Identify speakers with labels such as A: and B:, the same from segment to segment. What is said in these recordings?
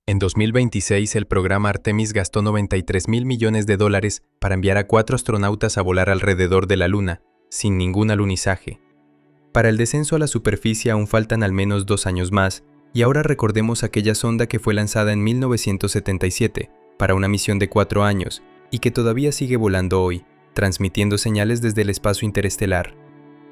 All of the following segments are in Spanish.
A: En 2026, el programa Artemis gastó $93.000 millones para enviar a 4 astronautas a volar alrededor de la Luna, sin ningún alunizaje. Para el descenso a la superficie aún faltan al menos 2 años más, y ahora recordemos aquella sonda que fue lanzada en 1977 para una misión de 4 años y que todavía sigue volando hoy, transmitiendo señales desde el espacio interestelar.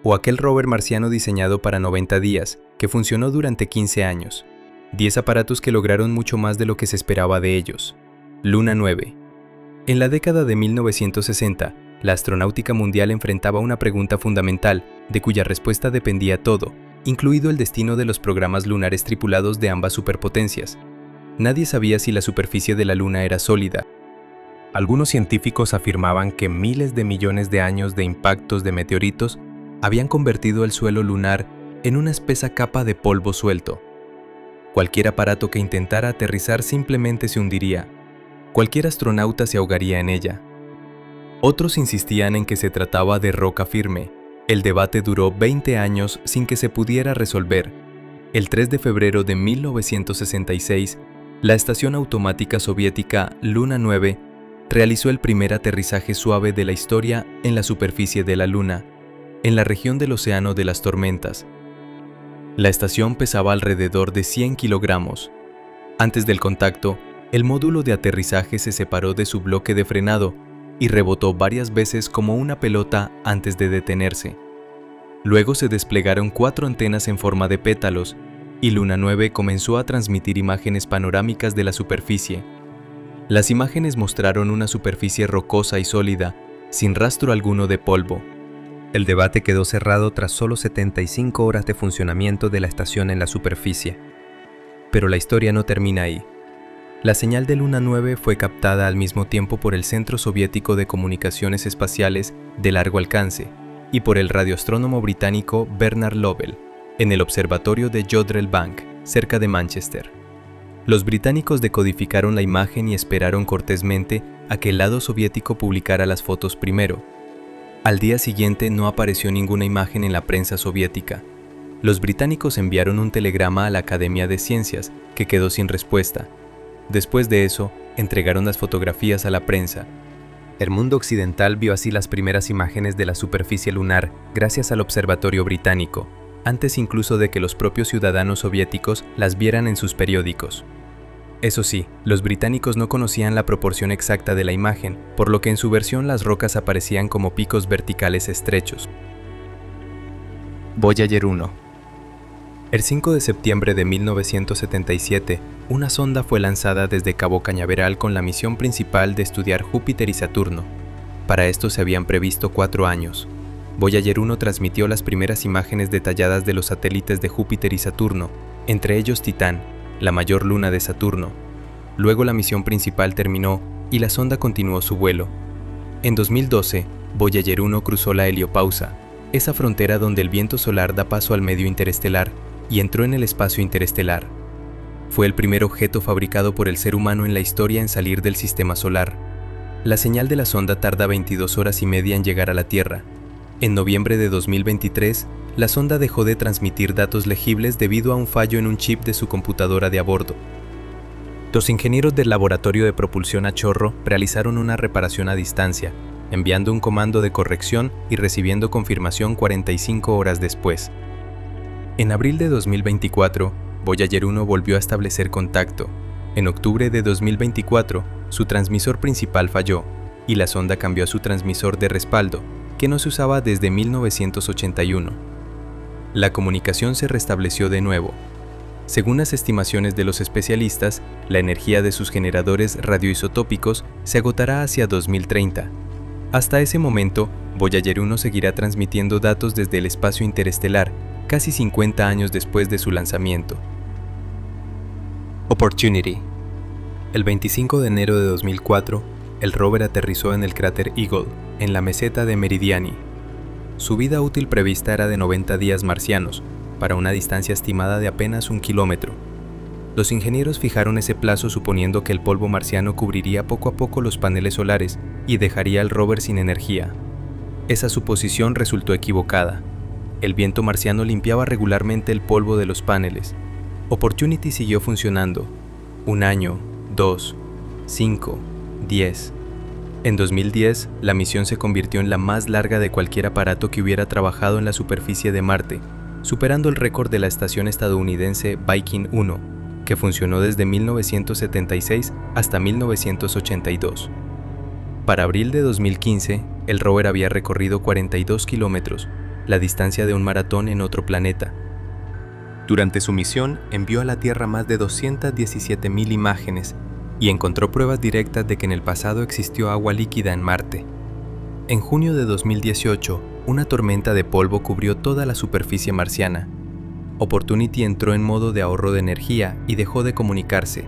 A: O aquel rover marciano diseñado para 90 días, que funcionó durante 15 años. 10 aparatos que lograron mucho más de lo que se esperaba de ellos. Luna 9. En la década de 1960, la astronáutica mundial enfrentaba una pregunta fundamental, de cuya respuesta dependía todo, incluido el destino de los programas lunares tripulados de ambas superpotencias. Nadie sabía si la superficie de la Luna era sólida. Algunos científicos afirmaban que miles de millones de años de impactos de meteoritos habían convertido el suelo lunar en una espesa capa de polvo suelto. Cualquier aparato que intentara aterrizar simplemente se hundiría. Cualquier astronauta se ahogaría en ella. Otros insistían en que se trataba de roca firme. El debate duró 20 años sin que se pudiera resolver. El 3 de febrero de 1966, la estación automática soviética Luna 9 realizó el primer aterrizaje suave de la historia en la superficie de la Luna, en la región del Océano de las Tormentas. La estación pesaba alrededor de 100 kilogramos. Antes del contacto, el módulo de aterrizaje se separó de su bloque de frenado y rebotó varias veces como una pelota antes de detenerse. Luego se desplegaron 4 antenas en forma de pétalos y Luna 9 comenzó a transmitir imágenes panorámicas de la superficie. Las imágenes mostraron una superficie rocosa y sólida, sin rastro alguno de polvo. El debate quedó cerrado tras solo 75 horas de funcionamiento de la estación en la superficie. Pero la historia no termina ahí. La señal de Luna 9 fue captada al mismo tiempo por el Centro Soviético de Comunicaciones Espaciales de Largo Alcance y por el radioastrónomo británico Bernard Lovell, en el observatorio de Jodrell Bank, cerca de Manchester. Los británicos decodificaron la imagen y esperaron cortésmente a que el lado soviético publicara las fotos primero. Al día siguiente no apareció ninguna imagen en la prensa soviética. Los británicos enviaron un telegrama a la Academia de Ciencias, que quedó sin respuesta. Después de eso, entregaron las fotografías a la prensa. El mundo occidental vio así las primeras imágenes de la superficie lunar gracias al observatorio británico, antes incluso de que los propios ciudadanos soviéticos las vieran en sus periódicos. Eso sí, los británicos no conocían la proporción exacta de la imagen, por lo que en su versión las rocas aparecían como picos verticales estrechos. Voyager 1. El 5 de septiembre de 1977, una sonda fue lanzada desde Cabo Cañaveral con la misión principal de estudiar Júpiter y Saturno. Para esto se habían previsto 4 años. Voyager 1 transmitió las primeras imágenes detalladas de los satélites de Júpiter y Saturno, entre ellos Titán, la mayor luna de Saturno. Luego la misión principal terminó y la sonda continuó su vuelo. En 2012, Voyager 1 cruzó la heliopausa, esa frontera donde el viento solar da paso al medio interestelar, y entró en el espacio interestelar. Fue el primer objeto fabricado por el ser humano en la historia en salir del sistema solar. La señal de la sonda tarda 22 horas y media en llegar a la Tierra. En noviembre de 2023, la sonda dejó de transmitir datos legibles debido a un fallo en un chip de su computadora de a bordo. Los ingenieros del laboratorio de propulsión a chorro realizaron una reparación a distancia, enviando un comando de corrección y recibiendo confirmación 45 horas después. En abril de 2024, Voyager 1 volvió a establecer contacto. En octubre de 2024, su transmisor principal falló, y la sonda cambió a su transmisor de respaldo, que no se usaba desde 1981. La comunicación se restableció de nuevo. Según las estimaciones de los especialistas, la energía de sus generadores radioisotópicos se agotará hacia 2030. Hasta ese momento, Voyager 1 seguirá transmitiendo datos desde el espacio interestelar, casi 50 años después de su lanzamiento. Opportunity. El 25 de enero de 2004, el rover aterrizó en el cráter Eagle, en la meseta de Meridiani. Su vida útil prevista era de 90 días marcianos, para una distancia estimada de apenas 1 kilómetro. Los ingenieros fijaron ese plazo suponiendo que el polvo marciano cubriría poco a poco los paneles solares y dejaría al rover sin energía. Esa suposición resultó equivocada. El viento marciano limpiaba regularmente el polvo de los paneles. Opportunity siguió funcionando. 1 año, 2, 5, 10. En 2010, la misión se convirtió en la más larga de cualquier aparato que hubiera trabajado en la superficie de Marte, superando el récord de la estación estadounidense Viking 1, que funcionó desde 1976 hasta 1982. Para abril de 2015, el rover había recorrido 42 kilómetros, la distancia de un maratón en otro planeta. Durante su misión, envió a la Tierra más de 217,000 imágenes y encontró pruebas directas de que en el pasado existió agua líquida en Marte. En junio de 2018, una tormenta de polvo cubrió toda la superficie marciana. Opportunity entró en modo de ahorro de energía y dejó de comunicarse.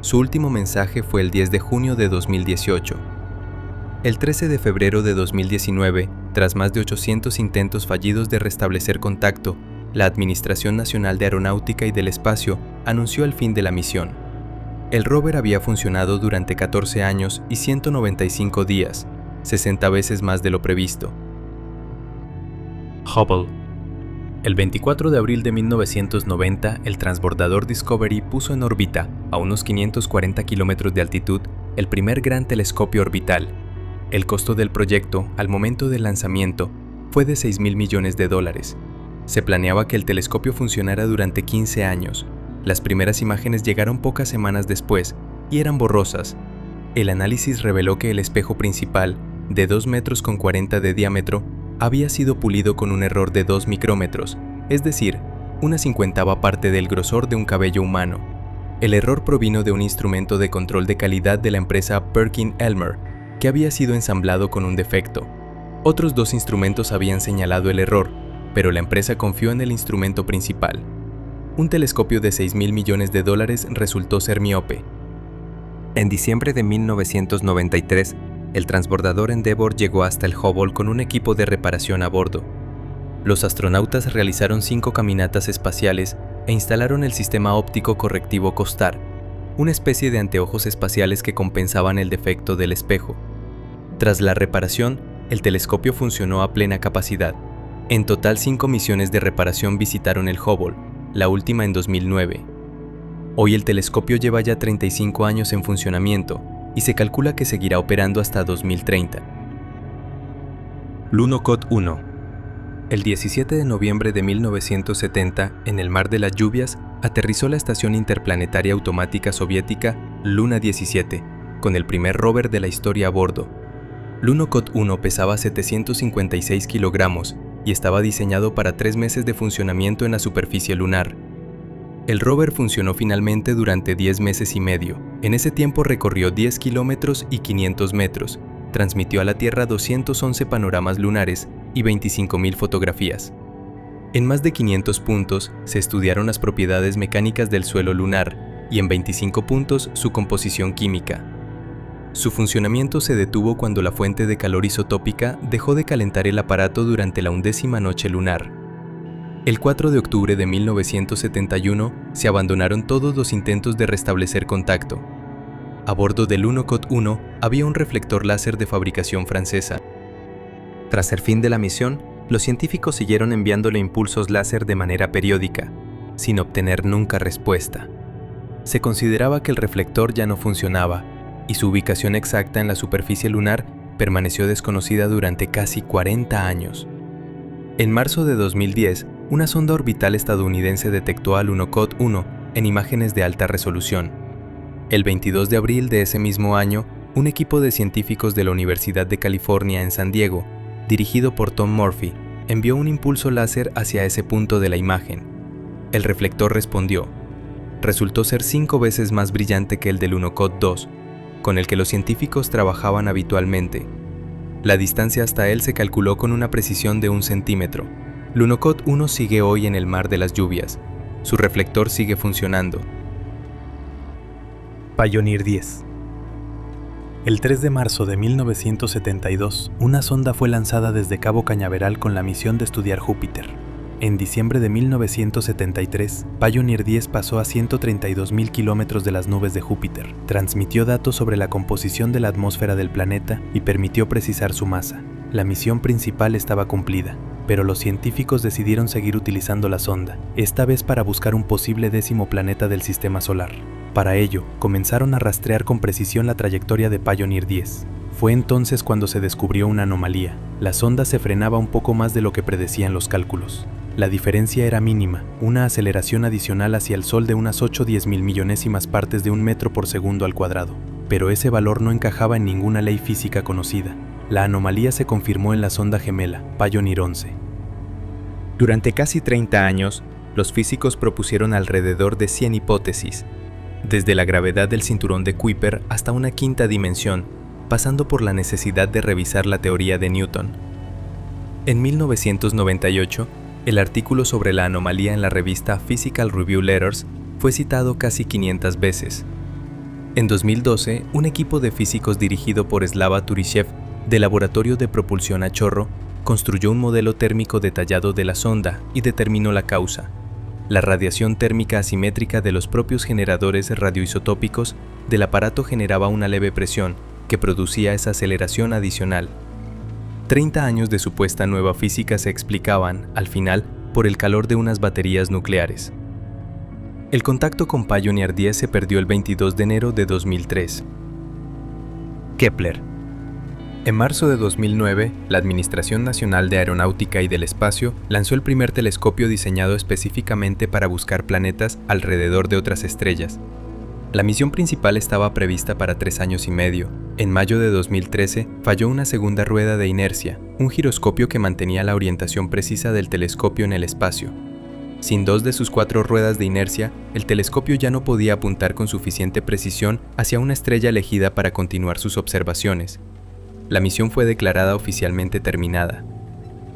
A: Su último mensaje fue el 10 de junio de 2018. El 13 de febrero de 2019, tras más de 800 intentos fallidos de restablecer contacto, la Administración Nacional de Aeronáutica y del Espacio anunció el fin de la misión. El rover había funcionado durante 14 años y 195 días, 60 veces más de lo previsto. Hubble. El 24 de abril de 1990, el transbordador Discovery puso en órbita, a unos 540 kilómetros de altitud, el primer gran telescopio orbital. El costo del proyecto, al momento del lanzamiento, fue de $6,000 millones. Se planeaba que el telescopio funcionara durante 15 años. Las primeras imágenes llegaron pocas semanas después y eran borrosas. El análisis reveló que el espejo principal, de 2,40 metros de diámetro, había sido pulido con un error de 2 micrómetros, es decir, una 50ª parte del grosor de un cabello humano. El error provino de un instrumento de control de calidad de la empresa Perkin-Elmer, que había sido ensamblado con un defecto. Otros 2 instrumentos habían señalado el error, pero la empresa confió en el instrumento principal. Un telescopio de $6,000 millones resultó ser miope. En diciembre de 1993, el transbordador Endeavour llegó hasta el Hubble con un equipo de reparación a bordo. Los astronautas realizaron 5 caminatas espaciales e instalaron el sistema óptico correctivo COSTAR, una especie de anteojos espaciales que compensaban el defecto del espejo. Tras la reparación, el telescopio funcionó a plena capacidad. En total, 5 misiones de reparación visitaron el Hubble, la última en 2009. Hoy el telescopio lleva ya 35 años en funcionamiento y se calcula que seguirá operando hasta 2030. Lunokhod 1. El 17 de noviembre de 1970, en el Mar de las Lluvias, aterrizó la Estación Interplanetaria Automática Soviética Luna 17, con el primer rover de la historia a bordo. Lunokhod 1 pesaba 756 kilogramos y estaba diseñado para 3 meses de funcionamiento en la superficie lunar. El rover funcionó finalmente durante 10 meses y medio. En ese tiempo recorrió 10 kilómetros y 500 metros, transmitió a la Tierra 211 panoramas lunares y 25,000 fotografías. En más de 500 puntos se estudiaron las propiedades mecánicas del suelo lunar y en 25 puntos su composición química. Su funcionamiento se detuvo cuando la fuente de calor isotópica dejó de calentar el aparato durante la 11ª noche lunar. El 4 de octubre de 1971 se abandonaron todos los intentos de restablecer contacto. A bordo del Lunokhod 1 había un reflector láser de fabricación francesa. Tras el fin de la misión, los científicos siguieron enviándole impulsos láser de manera periódica, sin obtener nunca respuesta. Se consideraba que el reflector ya no funcionaba, y su ubicación exacta en la superficie lunar permaneció desconocida durante casi 40 años. En marzo de 2010, una sonda orbital estadounidense detectó al Lunokhod 1 en imágenes de alta resolución. El 22 de abril de ese mismo año, un equipo de científicos de la Universidad de California en San Diego, dirigido por Tom Murphy, envió un impulso láser hacia ese punto de la imagen. El reflector respondió. Resultó ser 5 veces más brillante que el del Lunokhod 2, con el que los científicos trabajaban habitualmente. La distancia hasta él se calculó con una precisión de 1 centímetro. Lunokhod 1 sigue hoy en el Mar de las Lluvias. Su reflector sigue funcionando.
B: Pioneer 10. El 3 de marzo de 1972, una sonda fue lanzada desde Cabo Cañaveral con la misión de estudiar Júpiter. En diciembre de 1973, Pioneer 10 pasó a 132,000 kilómetros de las nubes de Júpiter, transmitió datos sobre la composición de la atmósfera del planeta y permitió precisar su masa. La misión principal estaba cumplida, pero los científicos decidieron seguir utilizando la sonda, esta vez para buscar un posible 10º planeta del sistema solar. Para ello, comenzaron a rastrear con precisión la trayectoria de Pioneer 10. Fue entonces cuando se descubrió una anomalía. La sonda se frenaba un poco más de lo que predecían los cálculos. La diferencia era mínima, una aceleración adicional hacia el Sol de unas 8-10 millonésimas partes de un metro por segundo al cuadrado. Pero ese valor no encajaba en ninguna ley física conocida. La anomalía se confirmó en la sonda gemela, Pioneer 11.
A: Durante casi 30 años, los físicos propusieron alrededor de 100 hipótesis, desde la gravedad del cinturón de Kuiper hasta una quinta dimensión, pasando por la necesidad de revisar la teoría de Newton. En 1998, el artículo sobre la anomalía en la revista Physical Review Letters fue citado casi 500 veces. En 2012, un equipo de físicos dirigido por Slava Turishev del Laboratorio de Propulsión a Chorro construyó un modelo térmico detallado de la sonda y determinó la causa: la radiación térmica asimétrica de los propios generadores radioisotópicos del aparato generaba una leve presión que producía esa aceleración adicional. 30 años de supuesta nueva física se explicaban, al final, por el calor de unas baterías nucleares. El contacto con Pioneer 10 se perdió el 22 de enero de 2003. Kepler. En marzo de 2009, la Administración Nacional de Aeronáutica y del Espacio lanzó el primer telescopio diseñado específicamente para buscar planetas alrededor de otras estrellas. La misión principal estaba prevista para 3 años y medio. En mayo de 2013, falló una segunda rueda de inercia, un giroscopio que mantenía la orientación precisa del telescopio en el espacio. Sin 2 de sus 4 ruedas de inercia, el telescopio ya no podía apuntar con suficiente precisión hacia una estrella elegida para continuar sus observaciones. La misión fue declarada oficialmente terminada.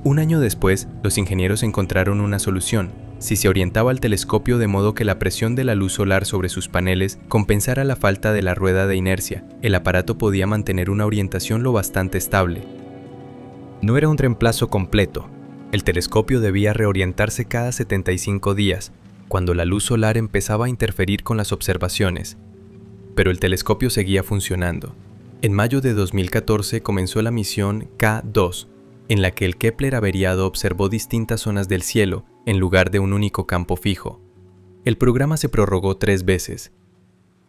A: Un año después, los ingenieros encontraron una solución. Si se orientaba el telescopio de modo que la presión de la luz solar sobre sus paneles compensara la falta de la rueda de inercia, el aparato podía mantener una orientación lo bastante estable. No era un reemplazo completo. El telescopio debía reorientarse cada 75 días, cuando la luz solar empezaba a interferir con las observaciones. Pero el telescopio seguía funcionando. En mayo de 2014 comenzó la misión K2, en la que el Kepler averiado observó distintas zonas del cielo en lugar de un único campo fijo. El programa se prorrogó 3 veces.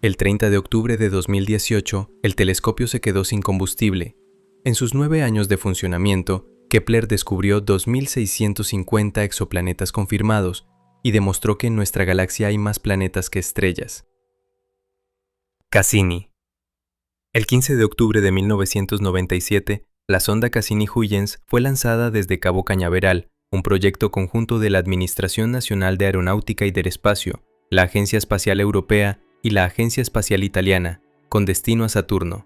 A: El 30 de octubre de 2018, el telescopio se quedó sin combustible. En sus 9 años de funcionamiento, Kepler descubrió 2.650 exoplanetas confirmados y demostró que en nuestra galaxia hay más planetas que estrellas. Cassini. El 15 de octubre de 1997, la sonda Cassini-Huygens fue lanzada desde Cabo Cañaveral, un proyecto conjunto de la Administración Nacional de Aeronáutica y del Espacio, la Agencia Espacial Europea y la Agencia Espacial Italiana, con destino a Saturno.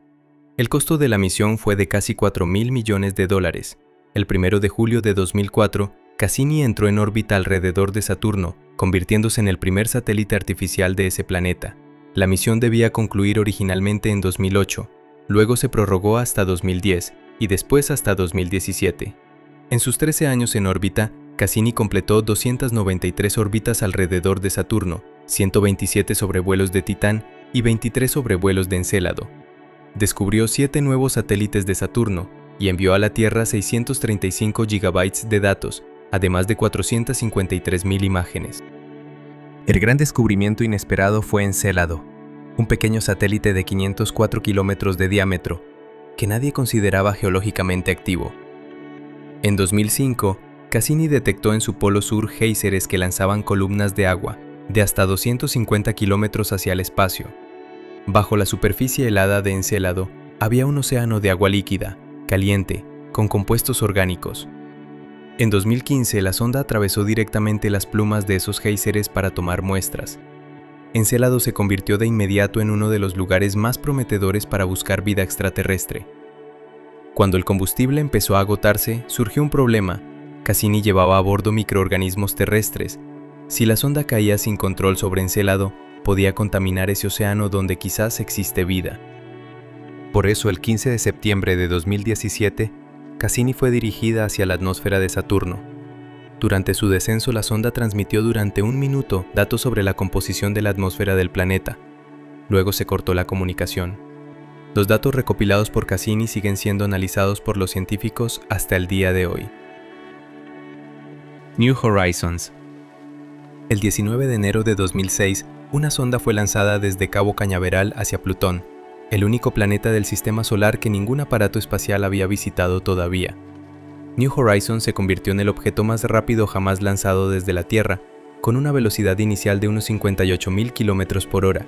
A: El costo de la misión fue de casi $4.000 millones. El 1 de julio de 2004, Cassini entró en órbita alrededor de Saturno, convirtiéndose en el primer satélite artificial de ese planeta. La misión debía concluir originalmente en 2008, luego se prorrogó hasta 2010 y después hasta 2017. En sus 13 años en órbita, Cassini completó 293 órbitas alrededor de Saturno, 127 sobrevuelos de Titán y 23 sobrevuelos de Encélado. Descubrió 7 nuevos satélites de Saturno y envió a la Tierra 635 gigabytes de datos, además de 453.000 imágenes. El gran descubrimiento inesperado fue Encélado, un pequeño satélite de 504 kilómetros de diámetro, que nadie consideraba geológicamente activo. En 2005, Cassini detectó en su polo sur géiseres que lanzaban columnas de agua de hasta 250 kilómetros hacia el espacio. Bajo la superficie helada de Encélado había un océano de agua líquida, caliente, con compuestos orgánicos. En 2015, la sonda atravesó directamente las plumas de esos géiseres para tomar muestras. Encélado se convirtió de inmediato en uno de los lugares más prometedores para buscar vida extraterrestre. Cuando el combustible empezó a agotarse, surgió un problema. Cassini llevaba a bordo microorganismos terrestres. Si la sonda caía sin control sobre Encélado, podía contaminar ese océano donde quizás existe vida. Por eso, el 15 de septiembre de 2017, Cassini fue dirigida hacia la atmósfera de Saturno. Durante su descenso, la sonda transmitió durante 1 minuto datos sobre la composición de la atmósfera del planeta. Luego se cortó la comunicación. Los datos recopilados por Cassini siguen siendo analizados por los científicos hasta el día de hoy. New Horizons. El 19 de enero de 2006, una sonda fue lanzada desde Cabo Cañaveral hacia Plutón, el único planeta del sistema solar que ningún aparato espacial había visitado todavía. New Horizons se convirtió en el objeto más rápido jamás lanzado desde la Tierra, con una velocidad inicial de unos 58,000 km por hora.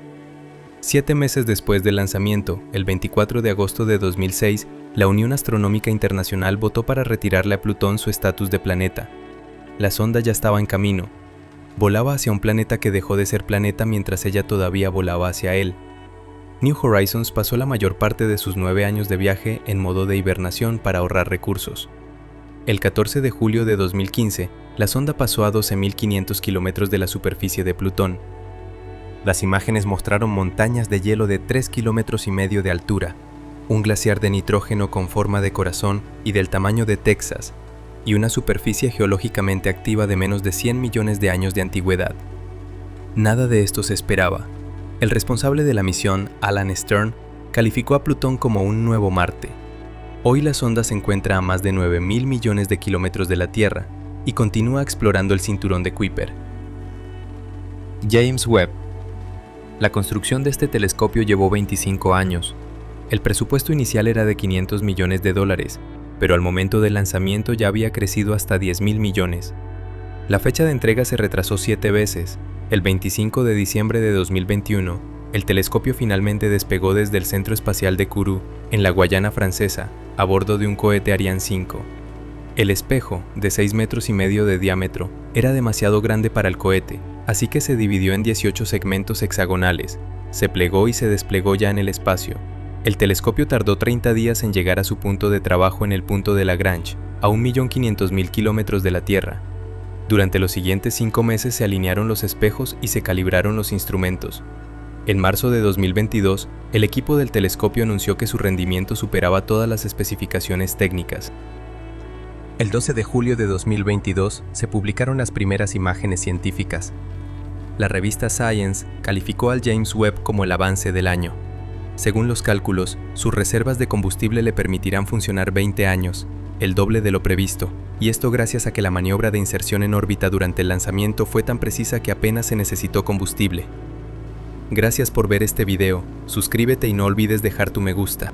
A: 7 meses después del lanzamiento, el 24 de agosto de 2006, la Unión Astronómica Internacional votó para retirarle a Plutón su estatus de planeta. La sonda ya estaba en camino. Volaba hacia un planeta que dejó de ser planeta mientras ella todavía volaba hacia él. New Horizons pasó la mayor parte de sus 9 años de viaje en modo de hibernación para ahorrar recursos. El 14 de julio de 2015, la sonda pasó a 12.500 kilómetros de la superficie de Plutón. Las imágenes mostraron montañas de hielo de 3,5 kilómetros de altura, un glaciar de nitrógeno con forma de corazón y del tamaño de Texas, y una superficie geológicamente activa de menos de 100 millones de años de antigüedad. Nada de esto se esperaba. El responsable de la misión, Alan Stern, calificó a Plutón como un nuevo Marte. Hoy la sonda se encuentra a más de 9.000 millones de kilómetros de la Tierra y continúa explorando el cinturón de Kuiper. James Webb. La construcción de este telescopio llevó 25 años. El presupuesto inicial era de $500 millones, pero al momento del lanzamiento ya había crecido hasta 10.000 millones. La fecha de entrega se retrasó 7 veces. El 25 de diciembre de 2021, el telescopio finalmente despegó desde el Centro Espacial de Kourou, en la Guayana Francesa, a bordo de un cohete Ariane 5. El espejo, de 6,5 metros de diámetro, era demasiado grande para el cohete, así que se dividió en 18 segmentos hexagonales, se plegó y se desplegó ya en el espacio. El telescopio tardó 30 días en llegar a su punto de trabajo en el punto de Lagrange, a 1.500.000 kilómetros de la Tierra. Durante los siguientes 5 meses se alinearon los espejos y se calibraron los instrumentos. En marzo de 2022, el equipo del telescopio anunció que su rendimiento superaba todas las especificaciones técnicas. El 12 de julio de 2022 se publicaron las primeras imágenes científicas. La revista Science calificó al James Webb como el avance del año. Según los cálculos, sus reservas de combustible le permitirán funcionar 20 años, el doble de lo previsto, y esto gracias a que la maniobra de inserción en órbita durante el lanzamiento fue tan precisa que apenas se necesitó combustible. Gracias por ver este video, suscríbete y no olvides dejar tu me gusta.